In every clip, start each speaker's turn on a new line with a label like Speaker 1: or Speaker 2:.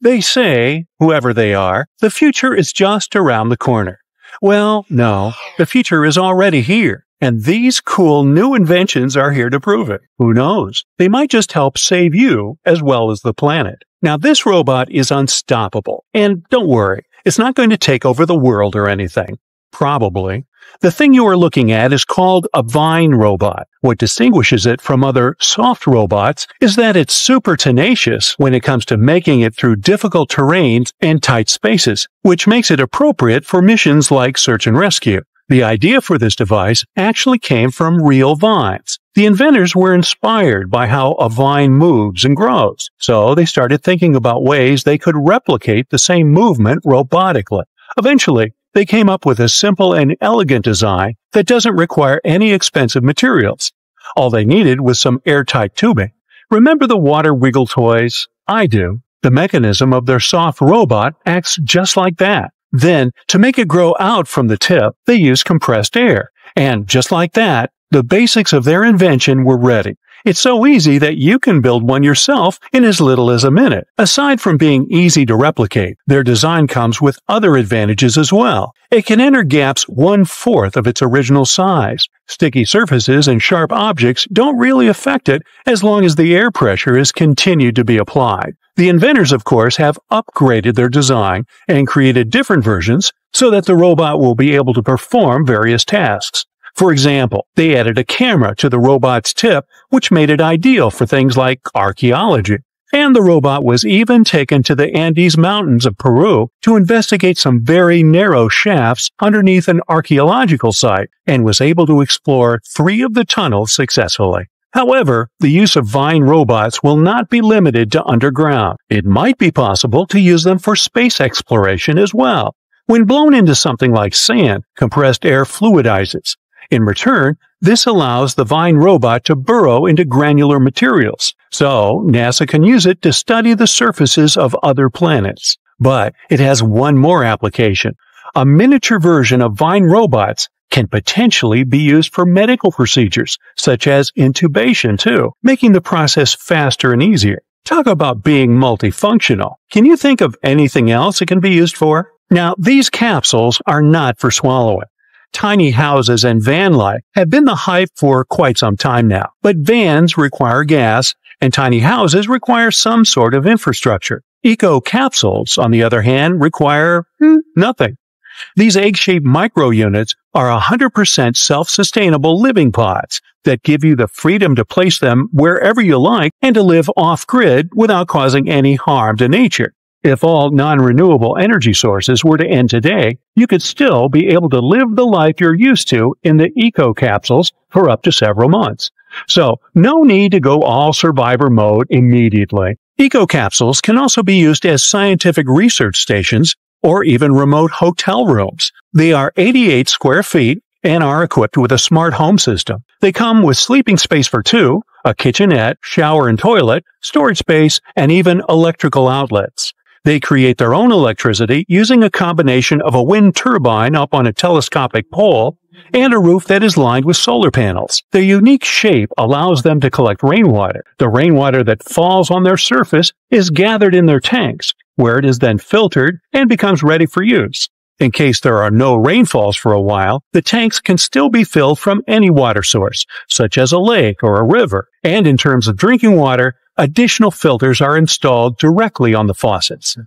Speaker 1: They say, whoever they are, the future is just around the corner. Well, no, the future is already here, and these cool new inventions are here to prove it. Who knows? They might just help save you as well as the planet. Now, this robot is unstoppable, and don't worry, it's not going to take over the world or anything. Probably. The thing you are looking at is called a vine robot. What distinguishes it from other soft robots is that it's super tenacious when it comes to making it through difficult terrains and tight spaces, which makes it appropriate for missions like search and rescue. The idea for this device actually came from real vines. The inventors were inspired by how a vine moves and grows, so they started thinking about ways they could replicate the same movement robotically. Eventually, they came up with a simple and elegant design that doesn't require any expensive materials. All they needed was some airtight tubing. Remember the water wiggle toys? I do. The mechanism of their soft robot acts just like that. Then, to make it grow out from the tip, they used compressed air. And just like that, the basics of their invention were ready. It's so easy that you can build one yourself in as little as a minute. Aside from being easy to replicate, their design comes with other advantages as well. It can enter gaps 1/4 of its original size. Sticky surfaces and sharp objects don't really affect it as long as the air pressure is continued to be applied. The inventors, of course, have upgraded their design and created different versions so that the robot will be able to perform various tasks. For example, they added a camera to the robot's tip, which made it ideal for things like archaeology. And the robot was even taken to the Andes Mountains of Peru to investigate some very narrow shafts underneath an archaeological site and was able to explore 3 of the tunnels successfully. However, the use of vine robots will not be limited to underground. It might be possible to use them for space exploration as well. When blown into something like sand, compressed air fluidizes. In return, this allows the vine robot to burrow into granular materials, so NASA can use it to study the surfaces of other planets. But it has one more application. A miniature version of vine robots can potentially be used for medical procedures, such as intubation too, making the process faster and easier. Talk about being multifunctional. Can you think of anything else it can be used for? Now, these capsules are not for swallowing. Tiny houses and van life have been the hype for quite some time now, but vans require gas, and tiny houses require some sort of infrastructure. Eco-capsules, on the other hand, require nothing. These egg-shaped micro-units are 100% self-sustainable living pods that give you the freedom to place them wherever you like and to live off-grid without causing any harm to nature. If all non-renewable energy sources were to end today, you could still be able to live the life you're used to in the eco-capsules for up to several months. So, no need to go all survivor mode immediately. Eco-capsules can also be used as scientific research stations or even remote hotel rooms. They are 88 square feet and are equipped with a smart home system. They come with sleeping space for 2, a kitchenette, shower and toilet, storage space, and even electrical outlets. They create their own electricity using a combination of a wind turbine up on a telescopic pole and a roof that is lined with solar panels. Their unique shape allows them to collect rainwater. The rainwater that falls on their surface is gathered in their tanks, where it is then filtered and becomes ready for use. In case there are no rainfalls for a while, the tanks can still be filled from any water source, such as a lake or a river. And in terms of drinking water, additional filters are installed directly on the faucets.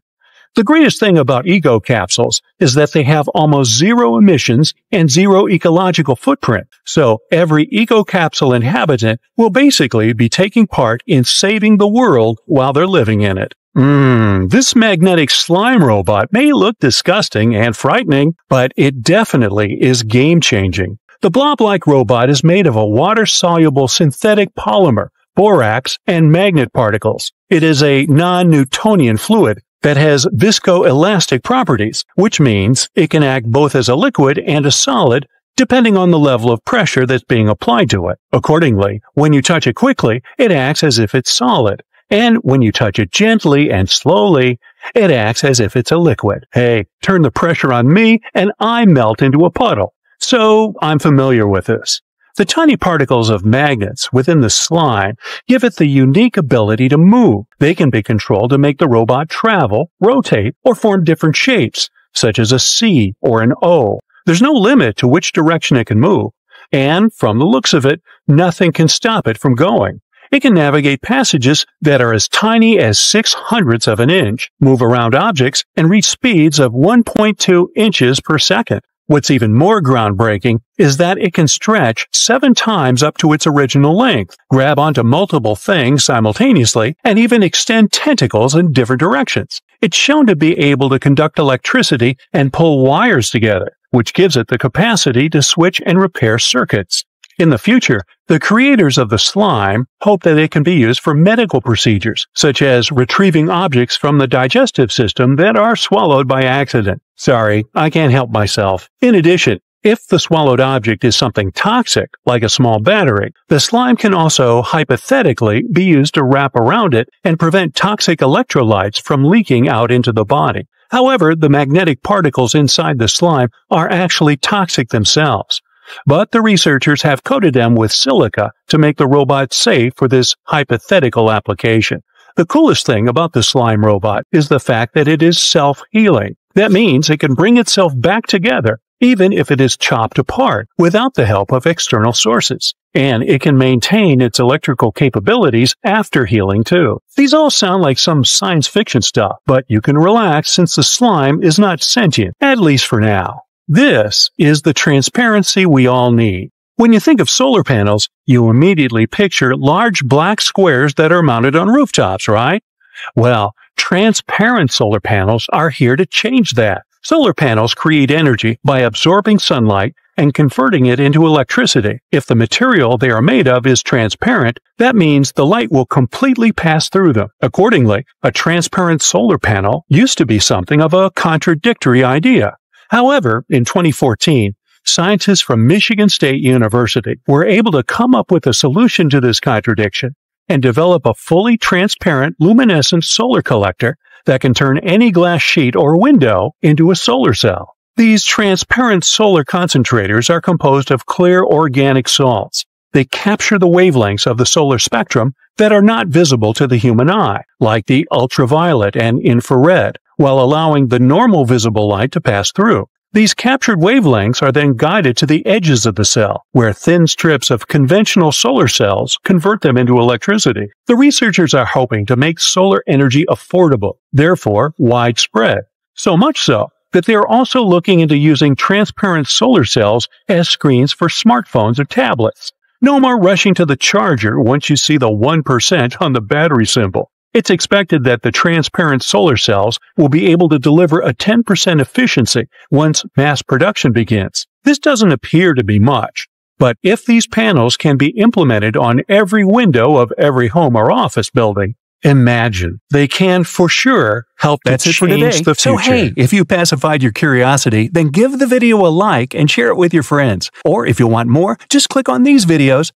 Speaker 1: The greatest thing about eco-capsules is that they have almost zero emissions and zero ecological footprint. So every eco-capsule inhabitant will basically be taking part in saving the world while they're living in it. This magnetic slime robot may look disgusting and frightening, but it definitely is game-changing. The blob-like robot is made of a water-soluble synthetic polymer, borax, and magnet particles. It is a non-Newtonian fluid that has viscoelastic properties, which means it can act both as a liquid and a solid depending on the level of pressure that's being applied to it. Accordingly, when you touch it quickly, it acts as if it's solid. And when you touch it gently and slowly, it acts as if it's a liquid. Hey, turn the pressure on me and I melt into a puddle. So I'm familiar with this. The tiny particles of magnets within the slime give it the unique ability to move. They can be controlled to make the robot travel, rotate, or form different shapes, such as a C or an O. There's no limit to which direction it can move, and from the looks of it, nothing can stop it from going. It can navigate passages that are as tiny as 0.06 of an inch, move around objects, and reach speeds of 1.2 inches per second. What's even more groundbreaking is that it can stretch 7 times up to its original length, grab onto multiple things simultaneously, and even extend tentacles in different directions. It's shown to be able to conduct electricity and pull wires together, which gives it the capacity to switch and repair circuits. In the future, the creators of the slime hope that it can be used for medical procedures, such as retrieving objects from the digestive system that are swallowed by accident. Sorry, I can't help myself. In addition, if the swallowed object is something toxic, like a small battery, the slime can also hypothetically be used to wrap around it and prevent toxic electrolytes from leaking out into the body. However, the magnetic particles inside the slime are actually toxic themselves. But the researchers have coated them with silica to make the robot safe for this hypothetical application. The coolest thing about the slime robot is the fact that it is self-healing. That means it can bring itself back together, even if it is chopped apart, without the help of external sources. And it can maintain its electrical capabilities after healing too. These all sound like some science fiction stuff, but you can relax since the slime is not sentient, at least for now. This is the transparency we all need. When you think of solar panels, you immediately picture large black squares that are mounted on rooftops, right? Well, transparent solar panels are here to change that. Solar panels create energy by absorbing sunlight and converting it into electricity. If the material they are made of is transparent, that means the light will completely pass through them. Accordingly, a transparent solar panel used to be something of a contradictory idea. However, in 2014, scientists from Michigan State University were able to come up with a solution to this contradiction and develop a fully transparent luminescent solar collector that can turn any glass sheet or window into a solar cell. These transparent solar concentrators are composed of clear organic salts. They capture the wavelengths of the solar spectrum that are not visible to the human eye, like the ultraviolet and infrared, while allowing the normal visible light to pass through. These captured wavelengths are then guided to the edges of the cell, where thin strips of conventional solar cells convert them into electricity. The researchers are hoping to make solar energy affordable, therefore widespread. So much so that they are also looking into using transparent solar cells as screens for smartphones or tablets. No more rushing to the charger once you see the 1% on the battery symbol. It's expected that the transparent solar cells will be able to deliver a 10% efficiency once mass production begins. This doesn't appear to be much, but if these panels can be implemented on every window of every home or office building, imagine. They can for sure help to change the future. So hey, if you pacified your curiosity, then give the video a like and share it with your friends. Or if you want more, just click on these videos